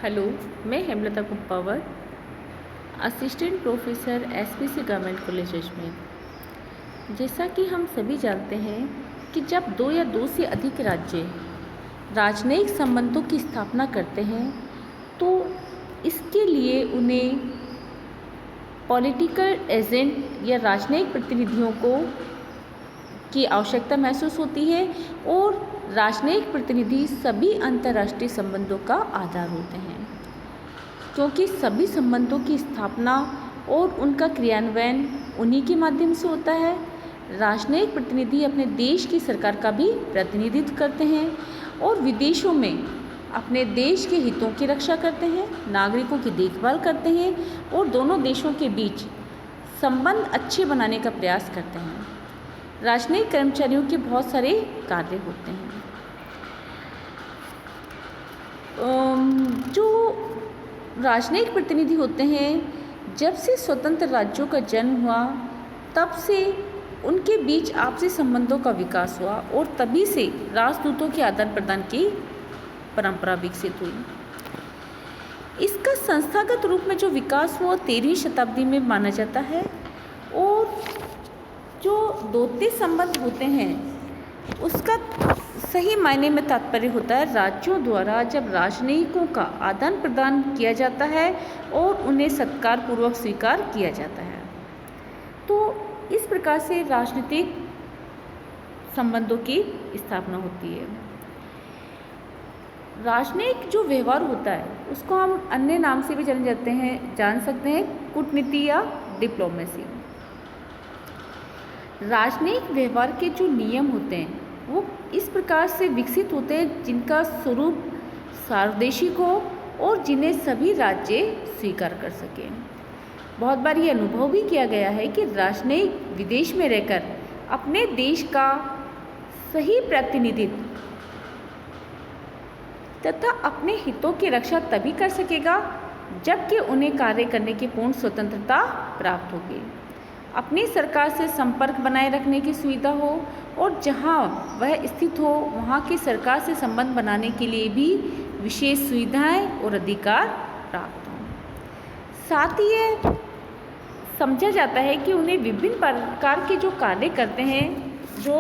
Hello, मैं Hemlata Kumpawar, assistant professor SPC government college Ajmer. जैसा कि हम सभी जानते हैं कि जब दो या दो से अधिक राज्य राजनयिक संबंधों की स्थापना करते हैं तो इसके लिए उन्हें पॉलिटिकल एजेंट या राजनयिक प्रतिनिधियों की आवश्यकता महसूस होती है और राजनयिक प्रतिनिधि सभी अंतर्राष्ट्रीय संबंधों का आधार होते हैं, क्योंकि सभी संबंधों की स्थापना और उनका क्रियान्वयन उन्हीं के माध्यम से होता है। राजनयिक प्रतिनिधि अपने देश की सरकार का भी प्रतिनिधित्व करते हैं और विदेशों में अपने देश के हितों की रक्षा करते हैं, नागरिकों की देखभाल करते हैं और दोनों देशों के बीच संबंध अच्छे बनाने का प्रयास करते हैं। राजनयिक कर्मचारियों के बहुत सारे कार्य होते हैं। जो राजनयिक प्रतिनिधि होते हैं, जब से स्वतंत्र राज्यों का जन्म हुआ तब से उनके बीच आपसी संबंधों का विकास हुआ और तभी से राजदूतों के आदान प्रदान की परंपरा विकसित हुई। इसका संस्थागत रूप में जो विकास हुआ 13वीं शताब्दी में माना जाता है और जो द्वैतीय संबंध होते हैं उसका सही मायने में तात्पर्य होता है राज्यों द्वारा जब राजनयिकों का आदान प्रदान किया जाता है और उन्हें सत्कारपूर्वक स्वीकार किया जाता है। तो इस प्रकार से राजनीतिक संबंधों की स्थापना होती है। राजनयिक जो व्यवहार होता है उसको हम अन्य नाम से भी जान सकते हैं कूटनीति या डिप्लोमेसी। राजनयिक व्यवहार के जो नियम होते हैं वो इस प्रकार से विकसित होते हैं जिनका स्वरूप सार्वदेशिक हो और जिन्हें सभी राज्य स्वीकार कर सकें। बहुत बार ये अनुभव भी किया गया है कि राजनयिक विदेश में रहकर अपने देश का सही प्रतिनिधित्व तथा अपने हितों की रक्षा तभी कर सकेगा जबकि उन्हें कार्य करने की पूर्ण स्वतंत्रता प्राप्त होगी, अपनी सरकार से संपर्क बनाए रखने की सुविधा हो और जहां वह स्थित हो वहां की सरकार से संबंध बनाने के लिए भी विशेष सुविधाएं और अधिकार प्राप्त हों। साथ ही ये समझा जाता है कि उन्हें विभिन्न प्रकार के जो कार्य करते हैं जो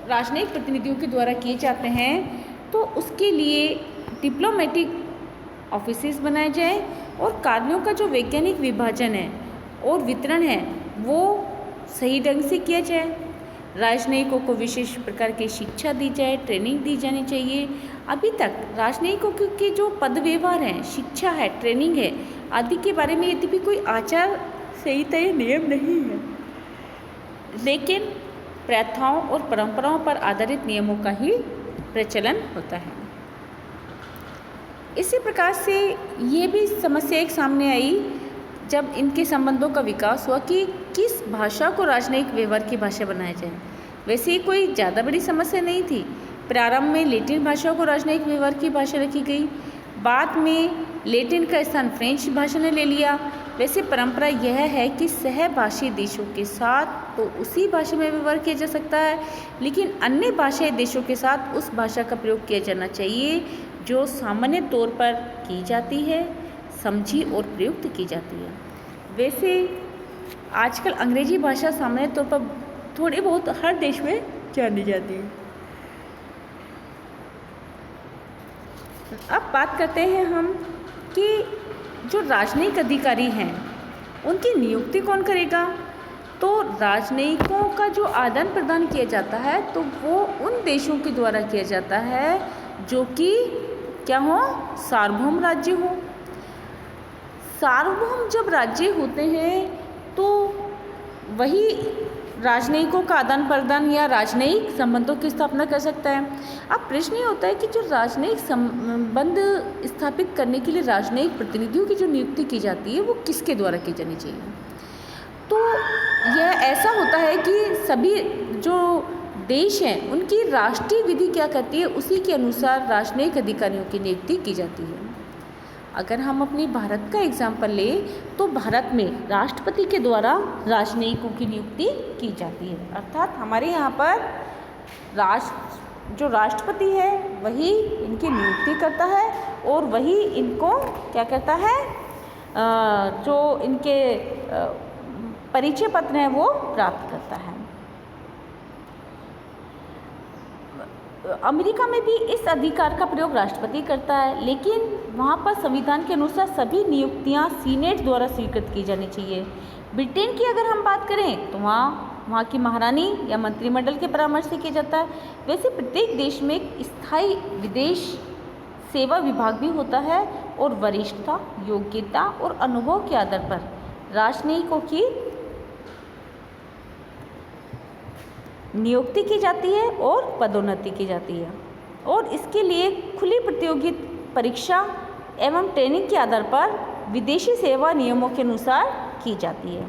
राजनयिक प्रतिनिधियों के द्वारा किए जाते हैं तो उसके लिए डिप्लोमेटिक ऑफिसेस बनाए जाएं और कार्यों का जो वैज्ञानिक विभाजन है और वितरण है वो सही ढंग से किया जाए। राजनयिकों को विशेष प्रकार की शिक्षा दी जाए, ट्रेनिंग दी जानी चाहिए। अभी तक राजनयिकों के जो पद व्यवहार हैं, शिक्षा है, ट्रेनिंग है आदि के बारे में यद्यपि कोई आचार संहिता या नियम नहीं है, लेकिन प्रथाओं और परंपराओं पर आधारित नियमों का ही प्रचलन होता है। इसी प्रकार से ये भी समस्या एक सामने आई जब इनके संबंधों का विकास हुआ कि किस भाषा को राजनयिक व्यवहार की भाषा बनाया जाए। वैसे ही कोई ज़्यादा बड़ी समस्या नहीं थी। प्रारंभ में लैटिन भाषा को राजनयिक व्यवहार की भाषा रखी गई, बाद में लैटिन का स्थान फ्रेंच भाषा ने ले लिया। वैसे परंपरा यह है कि सहभाषी देशों के साथ तो उसी भाषा में व्यवहार किया जा सकता है, लेकिन अन्य भाषाई देशों के साथ उस भाषा का प्रयोग किया जाना चाहिए जो सामान्य तौर पर की जाती है, समझी और प्रयुक्त की जाती है। वैसे आजकल अंग्रेजी भाषा सामान्य तौर पर थोड़ी बहुत हर देश में जानी जाती है। अब बात करते हैं हम कि जो राजनयिक अधिकारी हैं उनकी नियुक्ति कौन करेगा। तो राजनयिकों का जो आदान प्रदान किया जाता है तो वो उन देशों के द्वारा किया जाता है जो कि क्या हो, सार्वभौम राज्य हो। सार्वभौम जब राज्य होते हैं तो वही राजनयिकों का आदान प्रदान या राजनयिक संबंधों की स्थापना कर सकता है। अब प्रश्न ये होता है कि जो राजनयिक संबंध स्थापित करने के लिए राजनयिक प्रतिनिधियों की जो नियुक्ति की जाती है वो किसके द्वारा की जानी चाहिए। तो यह ऐसा होता है कि सभी जो देश हैं उनकी राष्ट्रीय विधि क्या कहती है उसी के अनुसार राजनयिक अधिकारियों की नियुक्ति की जाती है। अगर हम अपनी भारत का एग्जाम्पल लें तो भारत में राष्ट्रपति के द्वारा राजनयिकों की नियुक्ति की जाती है, अर्थात हमारे यहाँ पर जो राष्ट्रपति है वही इनकी नियुक्ति करता है और वही इनको क्या कहता है, जो इनके परिचय पत्र हैं वो प्राप्त करता है। अमेरिका में भी इस अधिकार का प्रयोग राष्ट्रपति करता है, लेकिन वहाँ पर संविधान के अनुसार सभी नियुक्तियाँ सीनेट द्वारा स्वीकृत की जानी चाहिए। ब्रिटेन की अगर हम बात करें तो वहाँ की महारानी या मंत्रिमंडल के परामर्श से किया जाता है। वैसे प्रत्येक देश में एक स्थायी विदेश सेवा विभाग भी होता है और वरिष्ठता, योग्यता और अनुभव के आधार पर राजनयिकों की नियुक्ति की जाती है और पदोन्नति की जाती है, और इसके लिए खुली प्रतियोगी परीक्षा एवं ट्रेनिंग के आधार पर विदेशी सेवा नियमों के अनुसार की जाती है।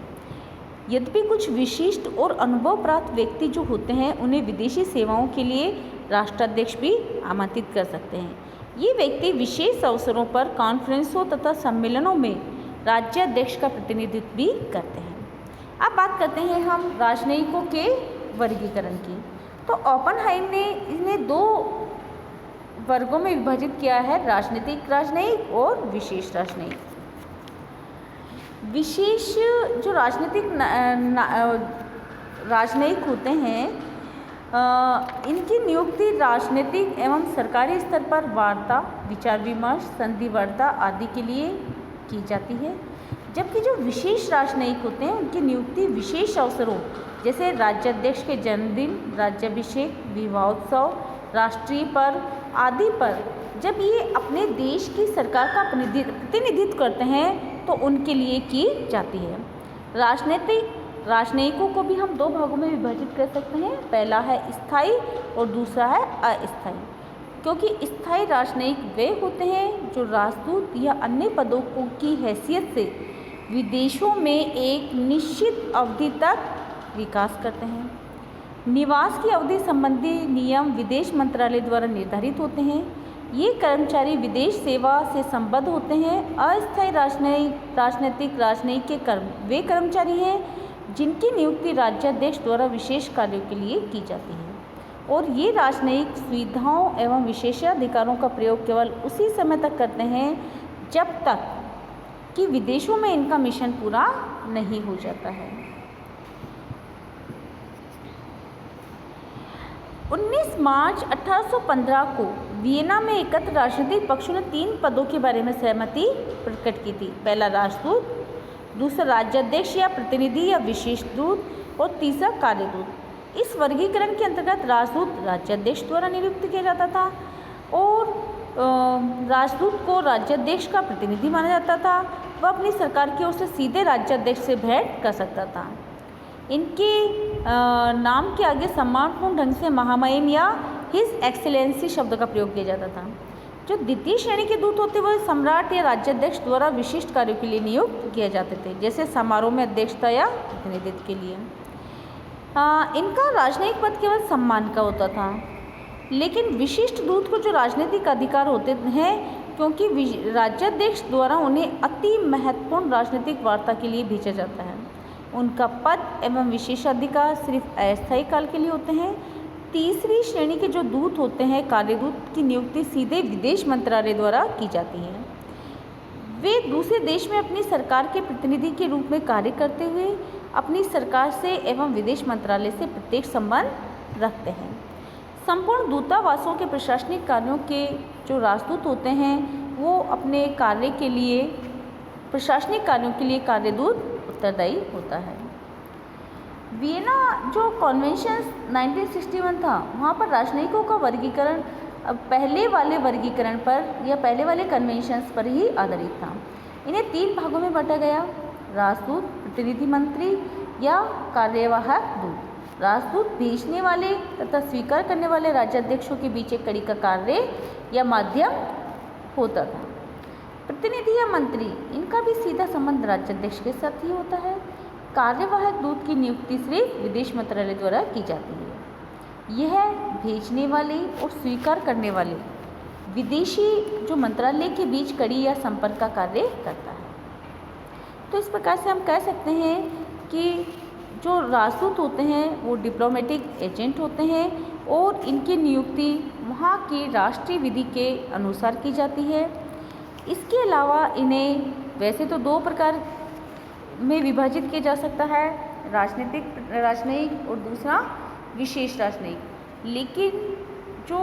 यद्यपि कुछ विशिष्ट और अनुभव प्राप्त व्यक्ति जो होते हैं उन्हें विदेशी सेवाओं के लिए राष्ट्राध्यक्ष भी आमंत्रित कर सकते हैं। ये व्यक्ति विशेष अवसरों पर कॉन्फ्रेंसों तथा सम्मेलनों में राज्याध्यक्ष का प्रतिनिधित्व भी करते हैं। अब बात करते हैं हम राजनयिकों के वर्गीकरण की। तो ओपेनहाइमर ने इन्हें दो वर्गों में विभाजित किया है, राजनीतिक राजनयिक और विशेष राजनयिक। विशेष जो राजनीतिक राजनयिक होते हैं, इनकी नियुक्ति राजनीतिक एवं सरकारी स्तर पर वार्ता, विचार विमर्श, संधि वार्ता आदि के लिए की जाती है। जबकि जो विशेष राजनयिक होते हैं उनकी नियुक्ति विशेष अवसरों जैसे राज्याध्यक्ष के जन्मदिन, राज्याभिषेक, विवाहोत्सव, राष्ट्रीय पर्व आदि पर जब ये अपने देश की सरकार का प्रतिनिधित्व करते हैं तो उनके लिए की जाती है। राजनीतिक राजनयिकों को भी हम दो भागों में विभाजित कर सकते हैं। पहला है स्थायी और दूसरा है अस्थायी। क्योंकि स्थायी राजनयिक वे होते हैं जो राजदूत या अन्य पदों की हैसियत से विदेशों में एक निश्चित अवधि तक विकास करते हैं। निवास की अवधि संबंधी नियम विदेश मंत्रालय द्वारा निर्धारित होते हैं। ये कर्मचारी विदेश सेवा से संबद्ध होते हैं। अस्थायी राजनीतिक राजनयिक के वे कर्मचारी हैं जिनकी नियुक्ति राज्याध्यक्ष द्वारा विशेष कार्यों के लिए की जाती है, और ये राजनयिक सुविधाओं एवं विशेषाधिकारों का प्रयोग केवल उसी समय तक करते हैं जब तक कि विदेशों में इनका मिशन पूरा नहीं हो जाता है। 19 मार्च 1815 को वियना में एकत्र राजनीतिक पक्षों ने 3 पदों के बारे में सहमति प्रकट की थी। पहला राजदूत, दूसरा राज्याध्यक्ष या प्रतिनिधि या विशेष दूत, और तीसरा कार्यदूत। इस वर्गीकरण के अंतर्गत राजदूत राज्याध्यक्ष द्वारा नियुक्त किया जाता था और राजदूत को राज्याध्यक्ष का प्रतिनिधि माना जाता था। वह अपनी सरकार की ओर से सीधे राज्याध्यक्ष से भेंट कर सकता था। इनके नाम के आगे सम्मानपूर्ण ढंग से महामहिम या हिज एक्सीलेंसी शब्द का प्रयोग किया जाता था। जो द्वितीय श्रेणी के दूत होते वह सम्राट या राज्याध्यक्ष द्वारा विशिष्ट कार्यों के लिए नियुक्त किए जाते थे, जैसे समारोह में अध्यक्षता या प्रतिनिधित्व के लिए। इनका राजनयिक पद केवल सम्मान का होता था, लेकिन विशिष्ट दूत को जो राजनीतिक अधिकार होते हैं क्योंकि राज्याध्यक्ष द्वारा उन्हें अति महत्वपूर्ण राजनीतिक वार्ता के लिए भेजा जाता है। उनका पद एवं विशेषाधिकार सिर्फ अस्थायी काल के लिए होते हैं। तीसरी श्रेणी के जो दूत होते हैं, कार्यदूत, की नियुक्ति सीधे विदेश मंत्रालय द्वारा की जाती है। वे दूसरे देश में अपनी सरकार के प्रतिनिधि के रूप में कार्य करते हुए अपनी सरकार से एवं विदेश मंत्रालय से प्रत्येक संबंध रखते हैं। संपूर्ण दूतावासों के प्रशासनिक कार्यों के जो राजदूत होते हैं वो अपने कार्य के लिए, प्रशासनिक कार्यों के लिए कार्यदूत उत्तरदायी होता है। वियना जो कन्वेंशन 1961 था वहाँ पर राजनयिकों का वर्गीकरण पहले वाले वर्गीकरण पर या पहले वाले कन्वेंशंस पर ही आधारित था। इन्हें 3 भागों में बांटा गया: राजदूत, प्रतिनिधि मंत्री या कार्यवाहक दूत। राजदूत भेजने वाले तथा स्वीकार करने वाले राज्याध्यक्षों के बीच एक कड़ी का कार्य या माध्यम होता था। प्रतिनिधि या मंत्री, इनका भी सीधा संबंध राज्याध्यक्ष के साथ ही होता है। कार्यवाहक दूत की नियुक्ति सिर्फ विदेश मंत्रालय द्वारा की जाती है। यह भेजने वाले और स्वीकार करने वाले विदेशी जो मंत्रालय के बीच कड़ी या संपर्क का कार्य करता है। तो इस प्रकार से हम कह सकते हैं कि जो राजदूत होते हैं वो डिप्लोमेटिक एजेंट होते हैं और इनकी नियुक्ति वहाँ की राष्ट्रीय विधि के अनुसार की जाती है। इसके अलावा इन्हें वैसे तो दो प्रकार में विभाजित किया जा सकता है, राजनयिक और दूसरा विशेष राजनयिक। लेकिन जो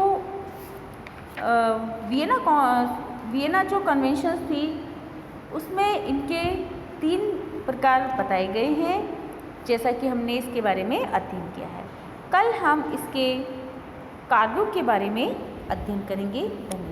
वियना जो कन्वेंशंस थी उसमें इनके 3 प्रकार बताए गए हैं, जैसा कि हमने इसके बारे में अध्ययन किया है। कल हम इसके कार्यों के बारे में अध्ययन करेंगे। धन्यवाद।